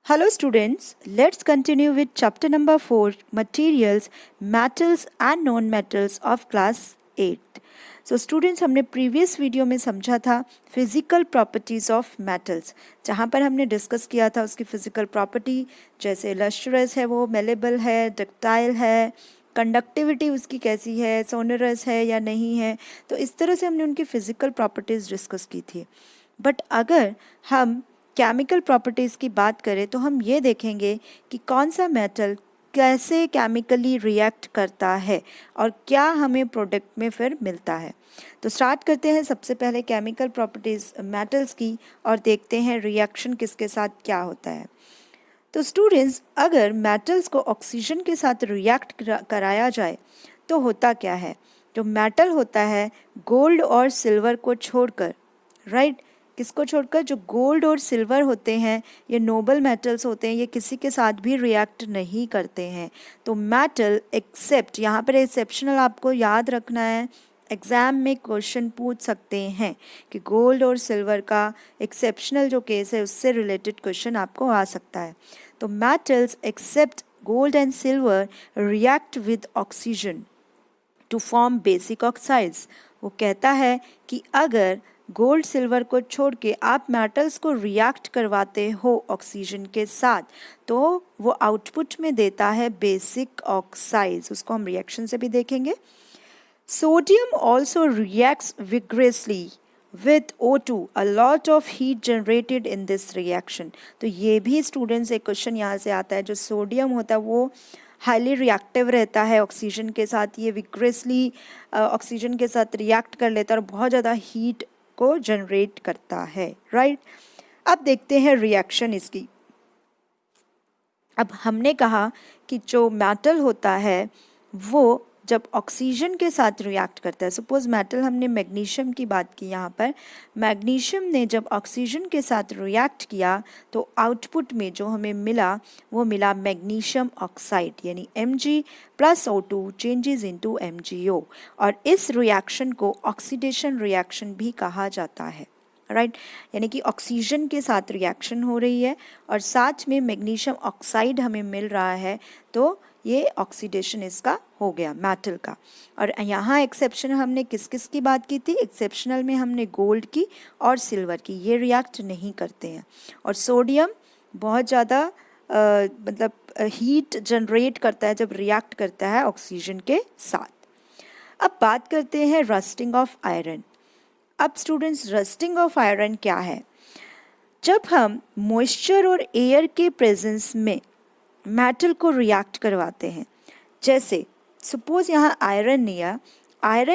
Hello students, let's continue with chapter number 4 materials, metals and non-metals of class 8. So students हमने previous video में समझा था physical properties of metals, जहाँ पर हमने डिस्कस किया था उसकी फिजिकल प्रॉपर्टी, जैसे लस्ट्रस है, वो मेलेबल है, डक्टाइल है, कंडक्टिविटी उसकी कैसी है, सोनरस है या नहीं है। तो इस तरह से हमने उनकी फिजिकल प्रॉपर्टीज डिस्कस की थी। बट अगर हम केमिकल प्रॉपर्टीज़ की बात करें तो हम ये देखेंगे कि कौन सा मेटल कैसे केमिकली रिएक्ट करता है और क्या हमें प्रोडक्ट में फिर मिलता है। तो स्टार्ट करते हैं सबसे पहले केमिकल प्रॉपर्टीज़ मेटल्स की और देखते हैं रिएक्शन किसके साथ क्या होता है। तो स्टूडेंट्स, अगर मेटल्स को ऑक्सीजन के साथ रिएक्ट कराया जाए तो होता क्या है। जो मेटल होता है गोल्ड और सिल्वर को छोड़कर, राइट, किसको छोड़कर, जो गोल्ड और सिल्वर होते हैं ये नोबल मेटल्स होते हैं, ये किसी के साथ भी रिएक्ट नहीं करते हैं। तो मेटल एक्सेप्ट, यहाँ पर एक्सेप्शनल आपको याद रखना है, एग्ज़ाम में क्वेश्चन पूछ सकते हैं कि गोल्ड और सिल्वर का एक्सेप्शनल जो केस है उससे रिलेटेड क्वेश्चन आपको आ सकता है। तो metals except gold and silver react with oxygen to form basic oxides. वो कहता है कि अगर गोल्ड सिल्वर को छोड़ के आप मेटल्स को रिएक्ट करवाते हो ऑक्सीजन के साथ तो वो आउटपुट में देता है बेसिक ऑक्साइड्स। उसको हम रिएक्शन से भी देखेंगे। Sodium also reacts विग्रेसली with O2, a lot of heat generated in this reaction। तो ये भी स्टूडेंट्स एक क्वेश्चन यहाँ से आता है, जो सोडियम होता है वो हाईली रिएक्टिव रहता है ऑक्सीजन के साथ, ये विग्रेसली ऑक्सीजन के साथ रिएक्ट कर लेता है और बहुत ज़्यादा हीट को जनरेट करता है, राइट। अब देखते हैं रिएक्शन इसकी। अब हमने कहा कि जो मेटल होता है वो जब ऑक्सीजन के साथ रिएक्ट करता है, सपोज मेटल, हमने मैग्नीशियम की बात की यहाँ पर, मैग्नीशियम ने जब ऑक्सीजन के साथ रिएक्ट किया तो आउटपुट में जो हमें मिला वो मिला मैग्नीशियम ऑक्साइड, यानी Mg+O2 चेंजेस इनटू MgO। और इस रिएक्शन को ऑक्सीडेशन रिएक्शन भी कहा जाता है, राइट। यानी कि ऑक्सीजन के साथ रिएक्शन हो रही है और साथ में मैग्नीशियम ऑक्साइड हमें मिल रहा है, तो ये ऑक्सीडेशन इसका हो गया मेटल का। और यहाँ एक्सेप्शन हमने किस किस की बात की थी, एक्सेप्शनल में हमने गोल्ड की और सिल्वर की, ये रिएक्ट नहीं करते हैं। और सोडियम बहुत ज़्यादा मतलब हीट जनरेट करता है जब रिएक्ट करता है ऑक्सीजन के साथ। अब बात करते हैं रस्टिंग ऑफ आयरन। अब स्टूडेंट्स, रस्टिंग ऑफ आयरन क्या है। जब हम मॉइस्चर और एयर के प्रेजेंस में मेटल को रिएक्ट करवाते हैं, जैसे सपोज यहाँ आयरन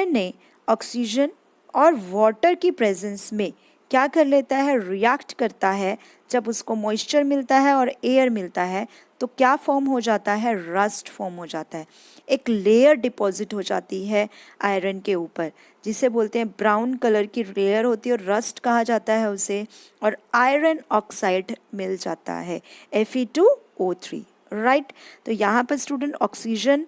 ने ऑक्सीजन और वाटर की प्रेजेंस में क्या कर लेता है, रिएक्ट करता है। जब उसको मॉइस्चर मिलता है और एयर मिलता है तो क्या फॉर्म हो जाता है, रस्ट फॉर्म हो जाता है, एक लेयर डिपॉजिट हो जाती है आयरन के ऊपर, जिसे बोलते हैं ब्राउन कलर की लेयर होती है और रस्ट कहा जाता है उसे, और आयरन ऑक्साइड मिल जाता है Fe2O3, राइट। तो यहाँ पर स्टूडेंट ऑक्सीजन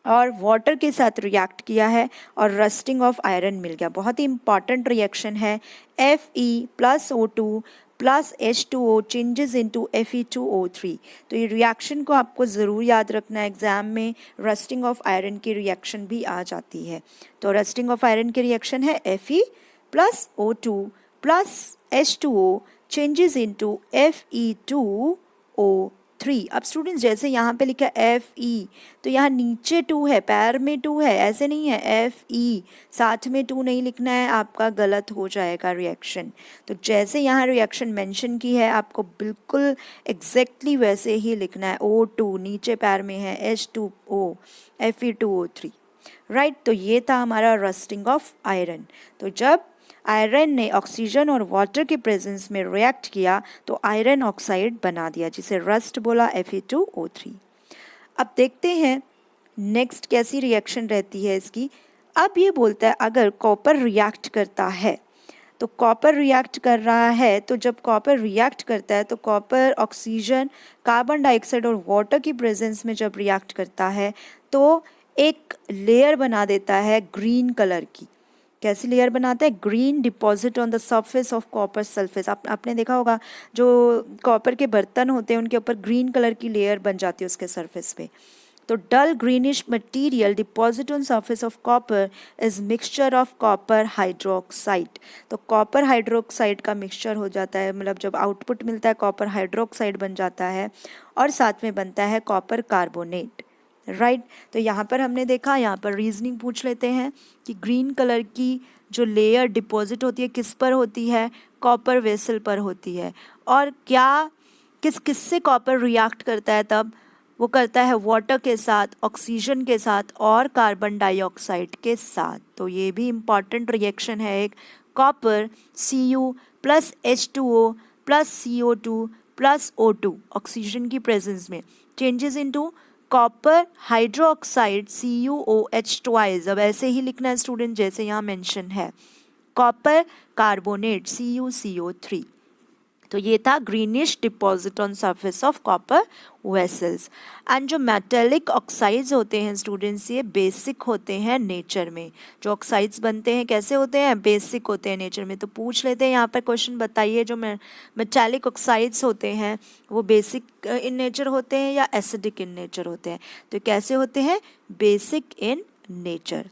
और वाटर के साथ रिएक्ट किया है और रस्टिंग ऑफ आयरन मिल गया। बहुत ही इंपॉर्टेंट रिएक्शन है। Fe+O2 plus H2O changes into Fe2O3। तो ये रिएक्शन को आपको ज़रूर याद रखना है, एग्जाम में रस्टिंग ऑफ आयरन की रिएक्शन भी आ जाती है। तो रस्टिंग ऑफ आयरन की रिएक्शन है Fe+O2 plus H2O changes into Fe2O3। अब स्टूडेंट्स, जैसे यहाँ पे लिखा है Fe, तो यहाँ नीचे 2 है, पैर में 2 है, ऐसे नहीं है Fe साथ में 2 नहीं लिखना है, आपका गलत हो जाएगा रिएक्शन। तो जैसे यहाँ रिएक्शन मेंशन की है आपको बिल्कुल एग्जैक्टली वैसे ही लिखना है। O2 नीचे पैर में है, H2O Fe2O3, राइट। तो ये था हमारा रस्टिंग ऑफ आयरन। तो जब आयरन ने ऑक्सीजन और वाटर के प्रेजेंस में रिएक्ट किया तो आयरन ऑक्साइड बना दिया, जिसे रस्ट बोला, Fe2O3। अब देखते हैं नेक्स्ट कैसी रिएक्शन रहती है इसकी। अब ये बोलता है अगर कॉपर रिएक्ट करता है, तो कॉपर रिएक्ट कर रहा है, तो जब कॉपर रिएक्ट करता है तो कॉपर ऑक्सीजन, कार्बन डाइऑक्साइड और वाटर की प्रेजेंस में जब रिएक्ट करता है तो एक लेयर बना देता है ग्रीन कलर की, कैसी लेयर बनाता है? Green deposit on the surface of copper sulphate. आपने देखा होगा जो कॉपर के बर्तन होते हैं उनके ऊपर ग्रीन कलर की लेयर बन जाती है उसके सरफेस पे। तो dull greenish material deposit on surface of copper is mixture of copper hydroxide. तो कॉपर हाइड्रोक्साइड का मिक्सचर हो जाता है, मतलब जब आउटपुट मिलता है कॉपर हाइड्रोक्साइड बन जाता है और साथ में बनता है कॉपर कार्बोनेट, राइट। तो यहाँ पर हमने देखा, यहाँ पर रीजनिंग पूछ लेते हैं कि ग्रीन कलर की जो लेयर डिपॉजिट होती है किस पर होती है? कॉपर वेसल पर होती है। और क्या किससे कॉपर रिएक्ट करता है तब? वो करता है वाटर के साथ, ऑक्सीजन के साथ और कार्बन डाइऑक्साइड के साथ। तो ये भी इम्पॉर्टेंट रिएक्शन है एक। Copper Cu plus H2O plus CO2 plus O2 oxygen की प्रेजेंस में changes into copper hydroxide CuOH twice. अब ऐसे ही लिखना है स्टूडेंट जैसे यहाँ मेंशन है, कॉपर कार्बोनेट CuCO3। तो ये था greenish deposit on surface of copper vessels. And जो मेटेलिक ऑक्साइड्स होते हैं स्टूडेंट्स, ये बेसिक होते हैं नेचर में। जो ऑक्साइड्स बनते हैं कैसे होते हैं? बेसिक होते हैं नेचर में। तो पूछ लेते हैं यहाँ पर क्वेश्चन, बताइए जो मेटेलिक ऑक्साइड्स होते हैं वो बेसिक इन नेचर होते हैं या एसिडिक इन नेचर होते हैं? तो कैसे होते हैं? Basic in nature.